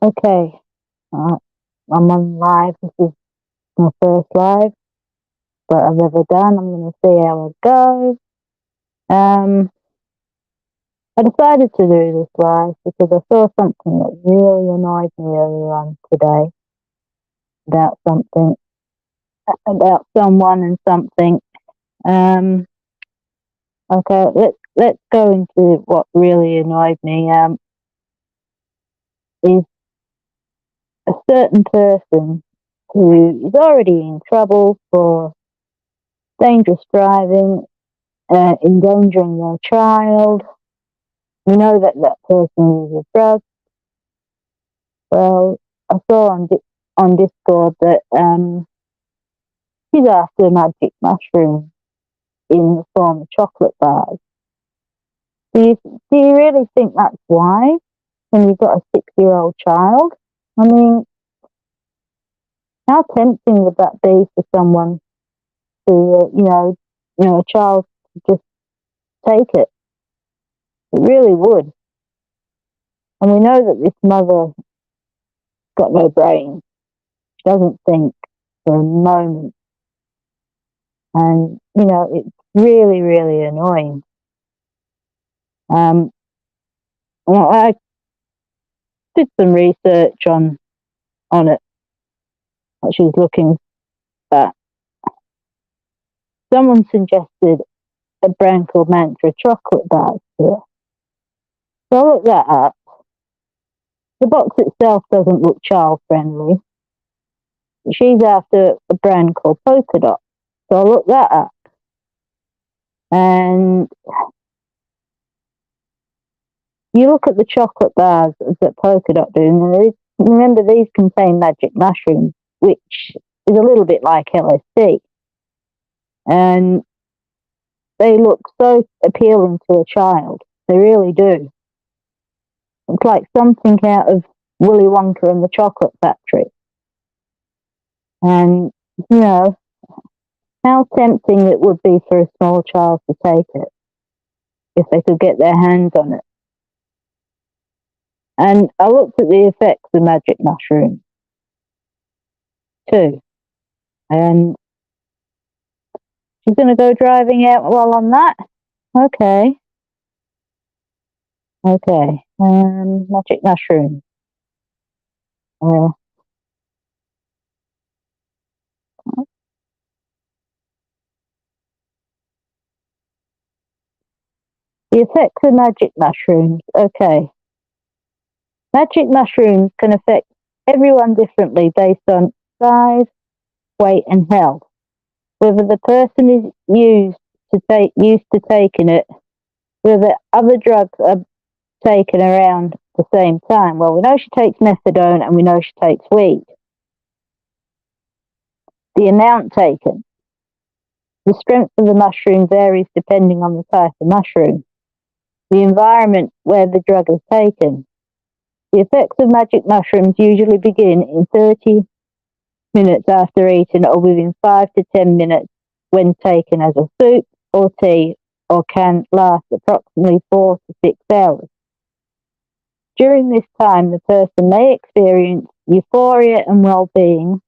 Okay, uh, I'm on live. This is my first live that I've ever done. I'm going to see how it goes. Um, I decided to do this live because I saw something that really annoyed me earlier on today about something, about someone and something. Um, okay, let's go into what really annoyed me. Is a certain person who is already in trouble for dangerous driving, endangering their child. We know that that person uses drugs. Well, I saw on Discord that he's after a magic mushroom in the form of chocolate bars. Do you really think that's wise when you've got a 6-year-old child? I mean, how tempting would that be for someone to, a child to just take it? It really would. And we know that this mother got no brain. She doesn't think for a moment. And, it's really, really annoying. Um, I did some research on it, what she was looking at. Someone suggested a brand called Mantra chocolate bars here. So I looked that up. The box itself doesn't look child friendly. She's after a brand called Polka Dot. So I looked that up. And you look at the chocolate bars that Polka Dot do, and remember these contain magic mushrooms, which is a little bit like LSD. And they look so appealing to a child. They really do. It's like something out of Willy Wonka and the Chocolate Factory. And, how tempting it would be for a small child to take it if they could get their hands on it. And I looked at the effects of magic mushrooms too. And she's going to go driving out while on that? Okay. Okay. Magic mushroom. Uh, the effects of magic mushrooms. Okay. Magic mushrooms can affect everyone differently based on size, weight, and health. Whether the person is used to taking it, whether other drugs are taken around the same time. Well, we know she takes methadone and we know she takes weed. The amount taken, the strength of the mushroom varies depending on the type of mushroom, the environment where the drug is taken. The effects of magic mushrooms usually begin in 30 minutes after eating or within 5 to 10 minutes when taken as a soup or tea, or can last approximately 4 to 6 hours. During this time, the person may experience euphoria and well-being,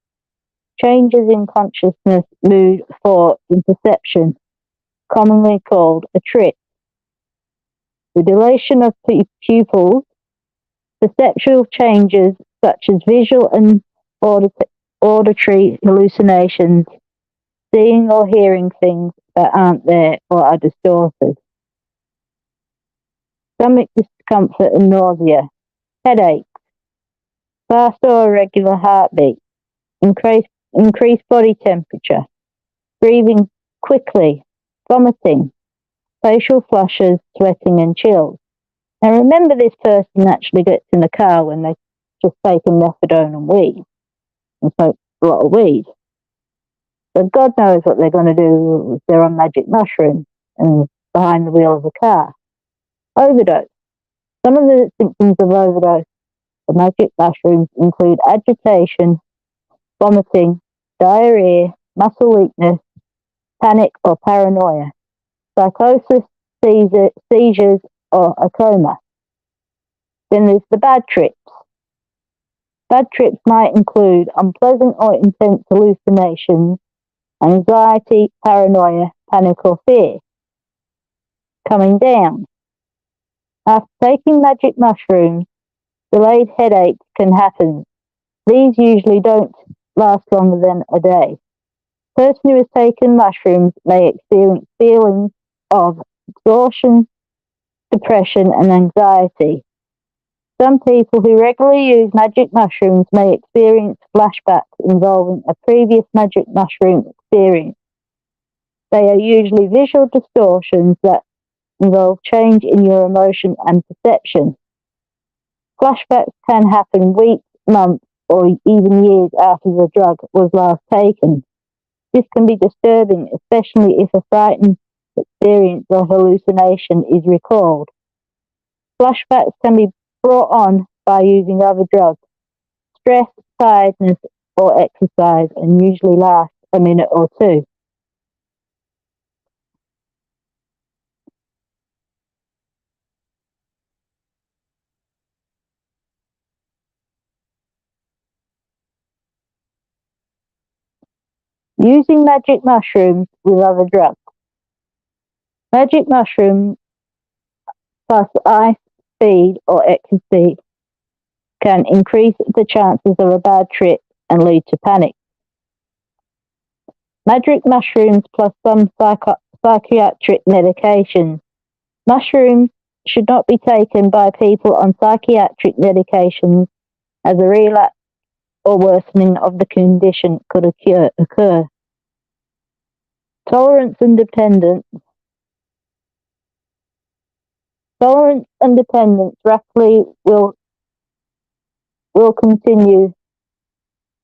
changes in consciousness, mood, thought, and perception, commonly called a trip. The dilation of pupils, perceptual changes such as visual and auditory hallucinations, seeing or hearing things that aren't there or are distorted, stomach discomfort and nausea, headache, fast or irregular heartbeat, increased body temperature, breathing quickly, vomiting, facial flushes, sweating and chills. Now remember, this person actually gets in the car when they've just taken methadone and weed and smoke a lot of weed. But God knows what they're going to do if they're on magic mushroom and behind the wheel of a car. Overdose. Some of the symptoms of overdose of magic mushrooms include agitation, vomiting, diarrhea, muscle weakness, panic or paranoia, psychosis, seizures, or a coma. Then there's the bad trips. Bad trips might include unpleasant or intense hallucinations, anxiety, paranoia, panic or fear. Coming down. After taking magic mushrooms, delayed headaches can happen. These usually don't last longer than a day. The person who has taken mushrooms may experience feelings of exhaustion, depression, and anxiety. Some people who regularly use magic mushrooms may experience flashbacks involving a previous magic mushroom experience. They are usually visual distortions that involve change in your emotion and perception. Flashbacks can happen weeks, months, or even years after the drug was last taken. This can be disturbing, especially if a frightening experience or hallucination is recalled. Flashbacks can be brought on by using other drugs, stress, tiredness, or exercise, and usually last a minute or two. Using magic mushrooms with other drugs. Magic mushrooms plus ice, speed, or ecstasy can increase the chances of a bad trip and lead to panic. Magic mushrooms plus some psychiatric medications. Mushrooms should not be taken by people on psychiatric medications as a relapse or worsening of the condition could occur. Tolerance and dependence. Tolerance and dependence rapidly will continue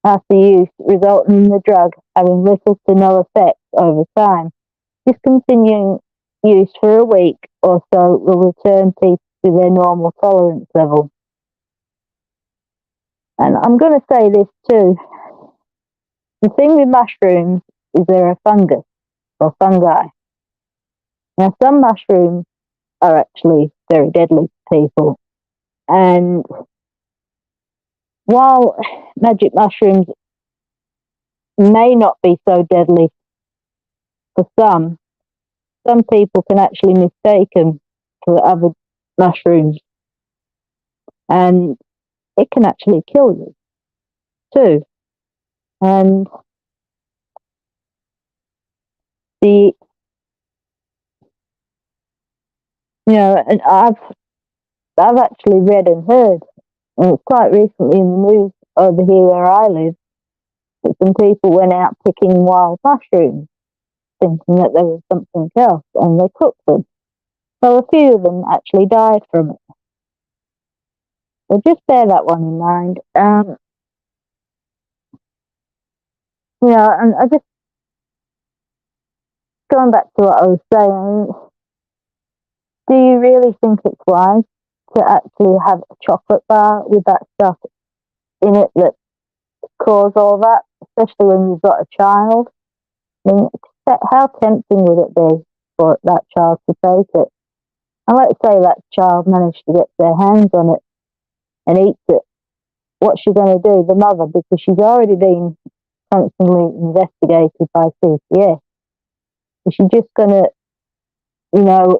after use, resulting in the drug having little to no effect over time. Discontinuing use for a week or so will return people to their normal tolerance level. And I'm going to say this too. The thing with mushrooms is they're a fungus or fungi. Now, some mushrooms are actually very deadly to people. And while magic mushrooms may not be so deadly for some people can actually mistake them for other mushrooms. And it can actually kill you too. And and I've actually read and heard, and it's quite recently in the news over here where I live, that some people went out picking wild mushrooms, thinking that there was something else, and they cooked them. So a few of them actually died from it. So just bear that one in mind. And I just, going back to what I was saying, do you really think it's wise to actually have a chocolate bar with that stuff in it that cause all that, especially when you've got a child? I mean, how tempting would it be for that child to take it? And let's say that child managed to get their hands on it and eats it. What's she going to do, the mother, because she's already been constantly investigated by CPS? Is she just going to,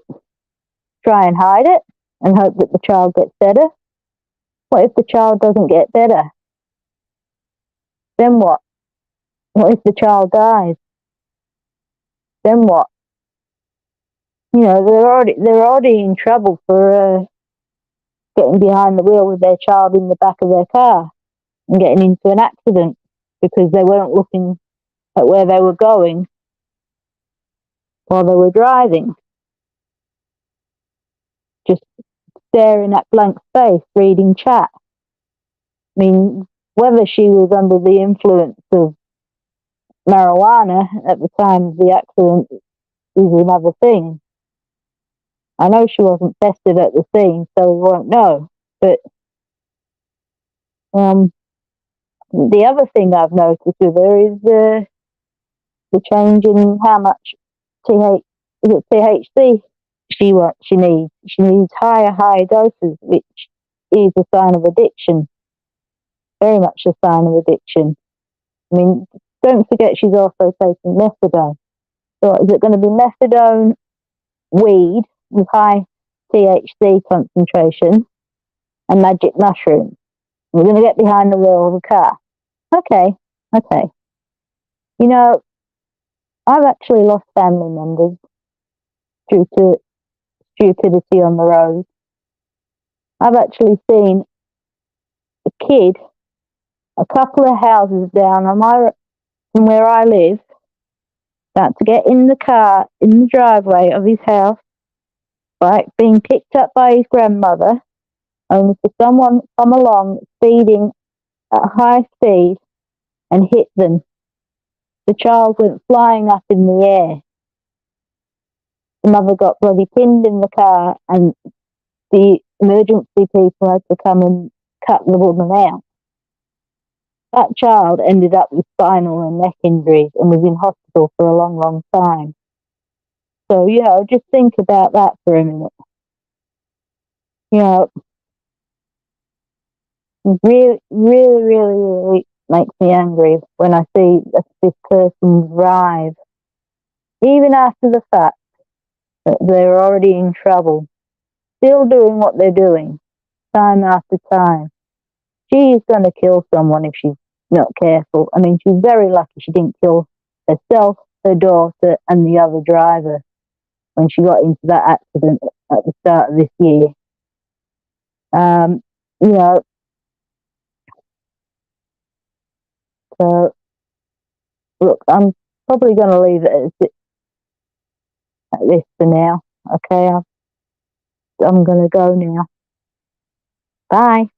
try and hide it and hope that the child gets better? What if the child doesn't get better? Then what? What if the child dies? Then what? They're already in trouble for getting behind the wheel with their child in the back of their car and getting into an accident because they weren't looking at where they were going while they were driving. Just staring at blank space, reading chat. I mean, whether she was under the influence of marijuana at the time of the accident is another thing. I know she wasn't tested at the scene, so we won't know. But the other thing I've noticed with her is the change in how much THC she needs. She needs higher doses, which is a sign of addiction. very much a sign of addiction. I mean, don't forget she's also taking methadone. So is it going to be methadone, weed with high THC concentration, and magic mushrooms? We're going to get behind the wheel of a car. Okay. You know, I've actually lost family members due to stupidity on the road. I've actually seen a kid a couple of houses down from where I live, about to get in the car in the driveway of his house, right, being picked up by his grandmother, only for someone to come along speeding at high speed and hit them. The child went flying up in the air. The mother got bloody pinned in the car, and the emergency people had to come and cut the woman out. That child ended up with spinal and neck injuries and was in hospital for a long, long time. So, just think about that for a minute. It really, really, really, really makes me angry when I see this person drive, even after the fact that they're already in trouble, still doing what they're doing, time after time. She's going to kill someone if she's not careful. I mean, she's very lucky she didn't kill herself, her daughter, and the other driver when she got into that accident at the start of this year. So, look, I'm probably going to leave it at this for now. Okay, I'm going to go now. Bye.